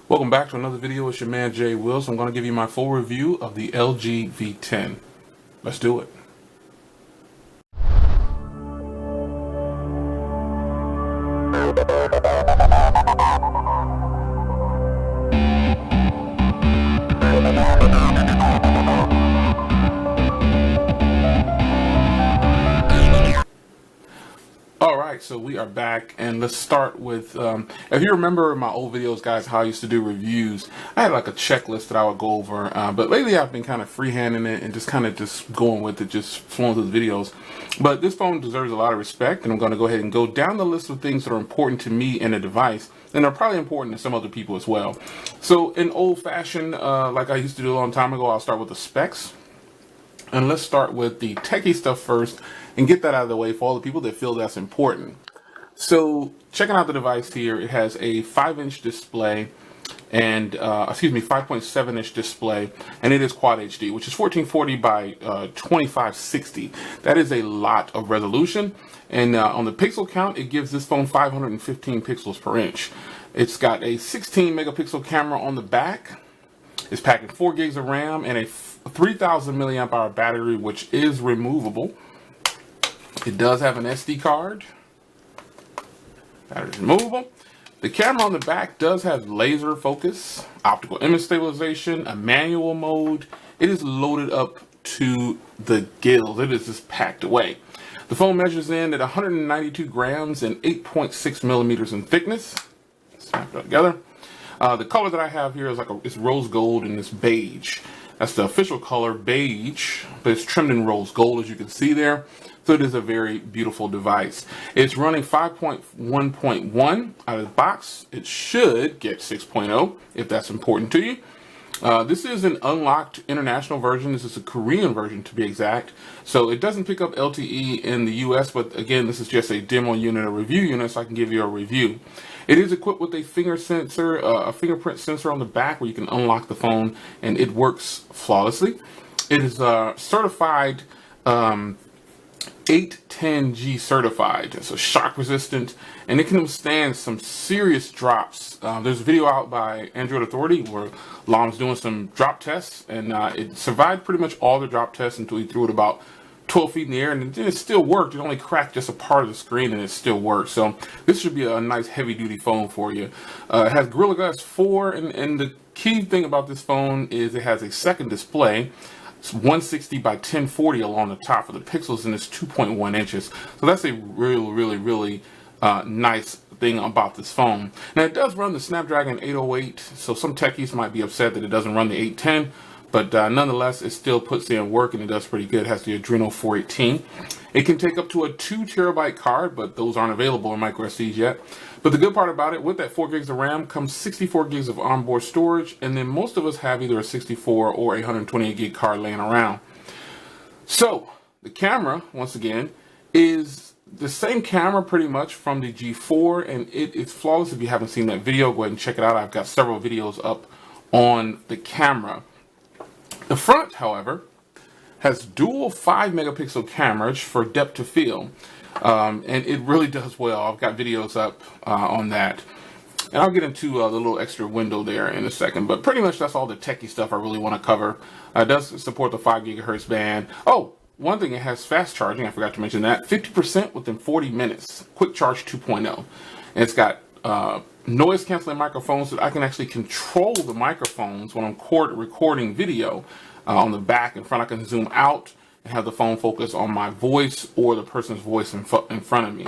Welcome back to another video. It's your man Jay Wills. I'm going to give you my full review of the LG V10. Let's do it. Alright, so we are back, and let's start with, if you remember my old videos, guys, how I used to do reviews, I had like a checklist that I would go over, but lately I've been kind of freehanding it and just going with it, just flowing through the videos. But this phone deserves a lot of respect, and I'm going to go ahead and go down the list of things that are important to me in a device, and are probably important to some other people as well. So in old fashion, like I used to do a long time ago, I'll start with the specs. And let's start with the techie stuff first and get that out of the way for all the people that feel that's important. So checking out the device here, it has a 5-inch display and 5.7-inch display, and it is Quad HD, which is 1440 by 2560. That is a lot of resolution, and on the pixel count, it gives this phone 515 pixels per inch. It's got a 16 megapixel camera on the back. It's packing 4 gigs of RAM and a 3,000 milliamp hour battery, which is removable. It does have an SD card. Battery's removable. The camera on the back does have laser focus, optical image stabilization, a manual mode. It is loaded up to the gills. It is just packed away. The phone measures in at 192 grams and 8.6 millimeters in thickness. Snap it together. The color that I have here is it's rose gold and it's beige. That's the official color, beige, but it's trimmed in rose gold, as you can see there. So it is a very beautiful device. It's running 5.1.1 out of the box. It should get 6.0 if that's important to you. This is an unlocked international version. This is a Korean version, to be exact. So it doesn't pick up LTE in the US, but again, this is just a demo unit, a review unit, so I can give you a review. It is equipped with a a fingerprint sensor on the back where you can unlock the phone, and it works flawlessly. It is certified 810G certified, so shock resistant, and it can withstand some serious drops. There's a video out by Android Authority where Lam's doing some drop tests, and it survived pretty much all the drop tests until he threw it about 12 feet in the air, and it still worked. It only cracked just a part of the screen, and it still works. So this should be a nice heavy-duty phone for you. It has Gorilla Glass 4, and the key thing about this phone is it has a second display. It's 160 by 1040 along the top of the pixels, and it's 2.1 inches. So that's a really nice thing about this phone. Now, it does run the Snapdragon 808, so some techies might be upset that it doesn't run the 810, but nonetheless, it still puts in work, and it does pretty good. It has the Adreno 418. It can take up to a 2 terabyte card, but those aren't available in micro SDs yet. But the good part about it, with that 4 gigs of RAM comes 64 gigs of onboard storage, and then most of us have either a 64 or a 128 gig card laying around. So the camera, once again, is the same camera pretty much from the G4, and it is flawless. If you haven't seen that video, go ahead and check it out. I've got several videos up on the camera. The front, however, has dual 5 megapixel cameras for depth of field, and it really does well. I've got videos up on that, and I'll get into the little extra window there in a second, but pretty much that's all the techie stuff I really want to cover. It does support the 5 gigahertz band. Oh, one thing, it has fast charging. I forgot to mention that. 50% within 40 minutes. Quick Charge 2.0. And it's got noise canceling microphones, so that I can actually control the microphones when I'm recording video. On the back and front, I can zoom out and have the phone focus on my voice or the person's voice in front of me.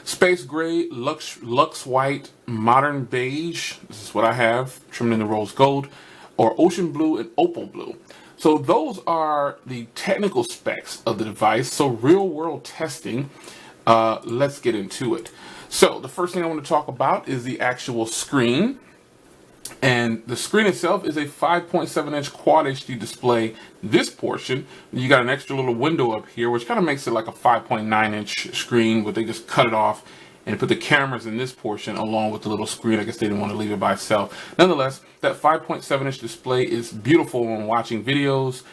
Space gray, luxe white, modern beige. This is what I have, trimmed in the rose gold, or ocean blue and opal blue. So those are the technical specs of the device. So real world testing, let's get into it. So the first thing I want to talk about is the actual screen. And the screen itself is a 5.7-inch Quad HD display. This portion, you got an extra little window up here, which kind of makes it like a 5.9-inch screen, but they just cut it off and put the cameras in this portion along with the little screen. I guess they didn't want to leave it by itself. Nonetheless, that 5.7-inch display is beautiful when watching videos,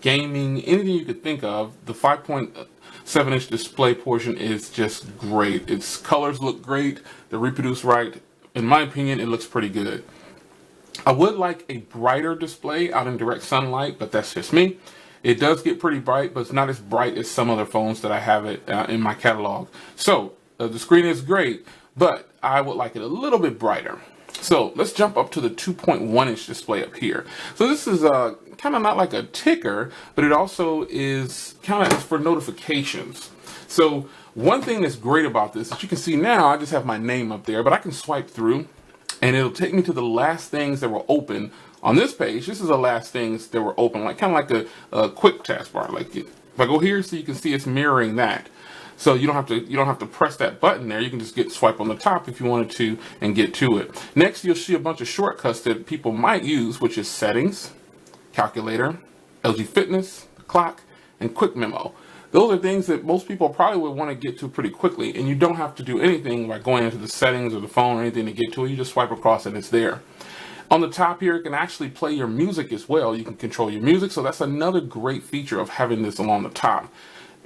gaming, anything you could think of. The 5.7-inch display portion is just great. Its colors look great. They're reproduced right. In my opinion, it looks pretty good. I would like a brighter display out in direct sunlight, but that's just me. It does get pretty bright, but it's not as bright as some other phones that I have it in my catalog. So the screen is great, but I would like it a little bit brighter. So let's jump up to the 2.1 inch display up here. So this is kind of not like a ticker, but it also is kind of for notifications. So one thing that's great about this, as you can see now, I just have my name up there, but I can swipe through and it'll take me to the last things that were open on this page. This is the last things that were open, like kind of like a quick taskbar. Like if I go here, so you can see it's mirroring that. So you don't have to press that button there. You can just swipe on the top if you wanted to and get to it. Next, you'll see a bunch of shortcuts that people might use, which is settings, calculator, LG Fitness, clock, and quick memo. Those are things that most people probably would want to get to pretty quickly, and you don't have to do anything like going into the settings or the phone or anything to get to it. You just swipe across and it's there. On the top here, it can actually play your music as well. You can control your music, so that's another great feature of having this along the top.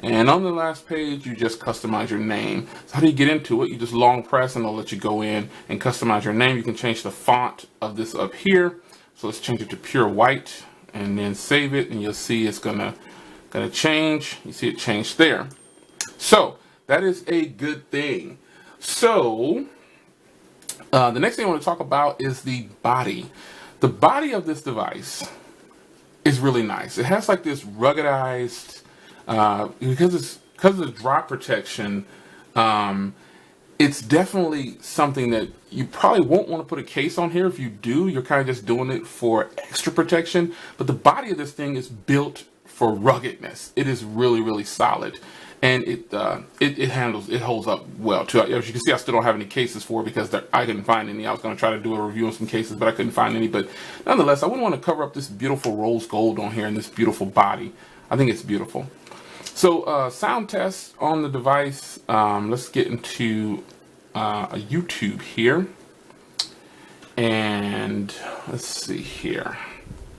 And on the last page, you just customize your name. So how do you get into it? You just long press and it'll let you go in and customize your name. You can change the font of this up here. So let's change it to pure white and then save it, and you'll see it's gonna change. You see it change there. So that is a good thing. So the next thing I want to talk about is the body. The body of this device is really nice. It has like this ruggedized, because of the drop protection, it's definitely something that you probably won't want to put a case on here. If you do, you're kind of just doing it for extra protection. But the body of this thing is built for ruggedness. It is really, really solid. And it holds up well too. As you can see, I still don't have any cases for it because I couldn't find any. I was going to try to do a review on some cases, but I couldn't find any. But nonetheless, I wouldn't want to cover up this beautiful rose gold on here and this beautiful body. I think it's beautiful. So sound test on the device. Let's get into a YouTube here. And let's see here.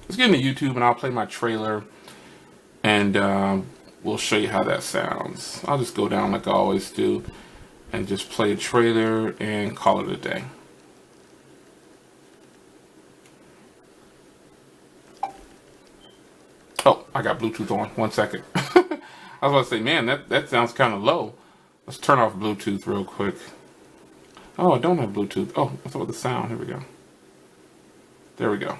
Let's get into YouTube and I'll play my trailer. And we'll show you how that sounds. I'll just go down like I always do and just play a trailer and call it a day. Oh, I got Bluetooth on. 1 second. I was about to say, man, that sounds kind of low. Let's turn off Bluetooth real quick. Oh, I don't have Bluetooth. Oh, what's up with the sound? Here we go. There we go.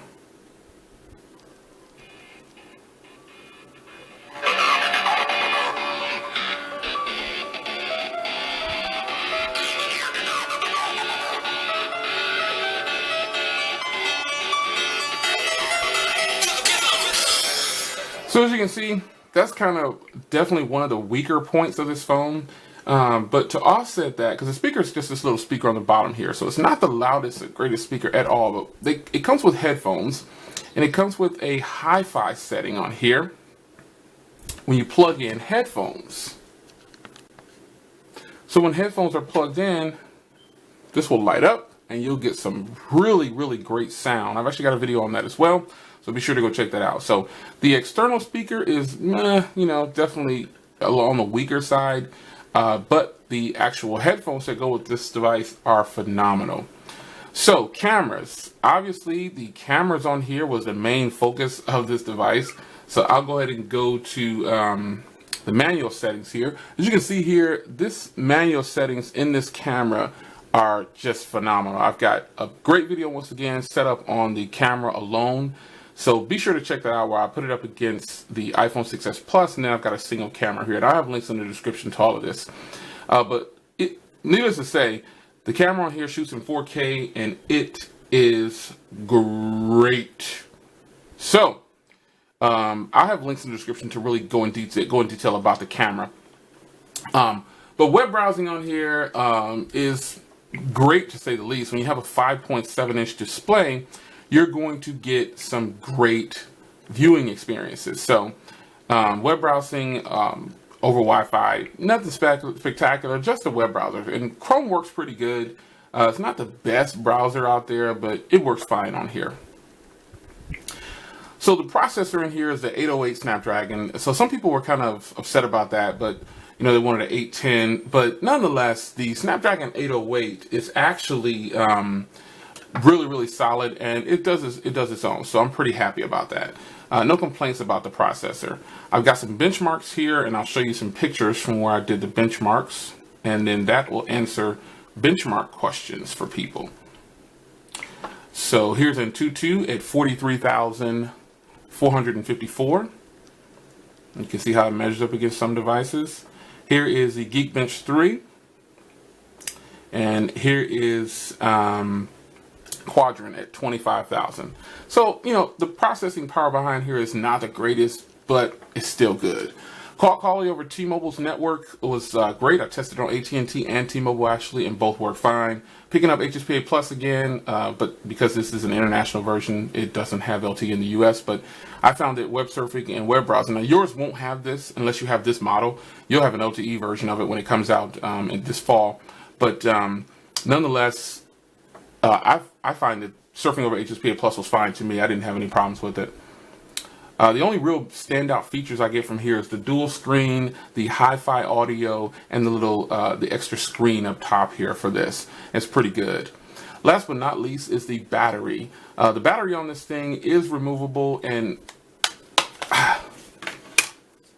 So as you can see, that's kind of definitely one of the weaker points of this phone. But to offset that, because the speaker is just this little speaker on the bottom here, so it's not the loudest or greatest speaker at all, but it comes with headphones, and it comes with a hi-fi setting on here when you plug in headphones. So when headphones are plugged in, this will light up, and you'll get some really, really great sound. I've actually got a video on that as well. So be sure to go check that out. So the external speaker is, definitely on the weaker side, but the actual headphones that go with this device are phenomenal. So cameras, obviously the cameras on here was the main focus of this device. So I'll go ahead and go to the manual settings here. As you can see here, this manual settings in this camera are just phenomenal. I've got a great video once again set up on the camera alone. So be sure to check that out where I put it up against the iPhone 6s Plus, and then I've got a single camera here. And I have links in the description to all of this. But needless to say, the camera on here shoots in 4K, and it is great. So I have links in the description to really go in detail about the camera. But web browsing on here is great to say the least. When you have a 5.7-inch display, you're going to get some great viewing experiences. So web browsing over Wi-Fi, nothing spectacular, just a web browser. And Chrome works pretty good. It's not the best browser out there, but it works fine on here. So the processor in here is the 808 Snapdragon. So some people were kind of upset about that, but they wanted an 810. But nonetheless, the Snapdragon 808 is actually really solid, and it does its own. So I'm pretty happy about that. No complaints about the processor. I've got some benchmarks here, and I'll show you some pictures from where I did the benchmarks, and then that will answer benchmark questions for people. So here's Antutu at 43,454. You can see how it measures up against some devices. Here is the Geekbench 3, and here is Quadrant at 25,000. So, you know, the processing power behind here is not the greatest, but it's still good. Call quality over T-Mobile's network was great. I tested on AT&T and T-Mobile actually, and both work fine. Picking up HSPA Plus again, but because this is an international version, it doesn't have LTE in the US, but I found that web surfing and web browsing, now yours won't have this unless you have this model. You'll have an LTE version of it when it comes out in this fall. But nonetheless, I find that surfing over HSPA Plus was fine to me. I didn't have any problems with it. The only real standout features I get from here is the dual screen, the hi-fi audio, and the little the extra screen up top here for this. It's pretty good. Last but not least is the battery. The battery on this thing is removable, and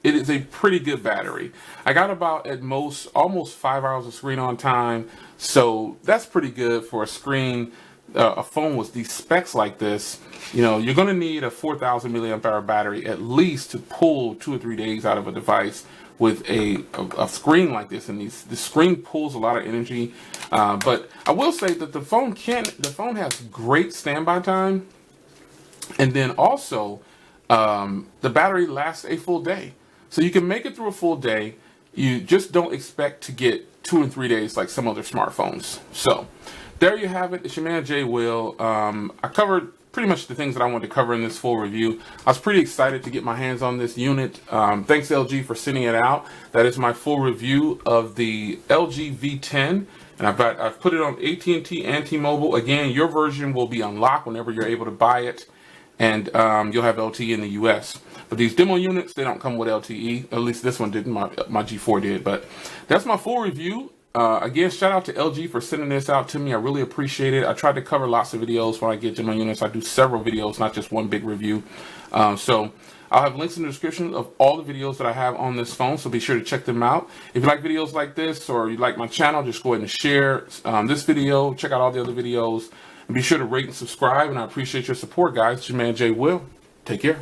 it is a pretty good battery. I got about at most almost 5 hours of screen on time, so that's pretty good for a screen. A phone with these specs like this, you know, you're going to need a 4,000 milliamp hour battery at least to pull 2 or 3 days out of a device with a screen like this. And the screen pulls a lot of energy. But I will say that the phone has great standby time, and then also the battery lasts a full day, so you can make it through a full day. You just don't expect to get 2 and 3 days like some other smartphones. So there you have it. It's your man Jay Will. I covered pretty much the things that I wanted to cover in this full review. I was pretty excited to get my hands on this unit. Thanks LG for sending it out. That is my full review of the LG V10, and I've put it on AT&T and T-Mobile. Again, your version will be unlocked whenever you're able to buy it, and you'll have LTE in the US. But these demo units, they don't come with LTE. At least this one didn't. My G4 did. But that's my full review. Again, shout out to LG for sending this out to me. I really appreciate it. I try to cover lots of videos when I get demo units. I do several videos, not just one big review. So I'll have links in the description of all the videos that I have on this phone, so be sure to check them out. If you like videos like this, or you like my channel, just go ahead and share this video. Check out all the other videos, and be sure to rate and subscribe. And I appreciate your support, guys. It's your man Jay Will. Take care.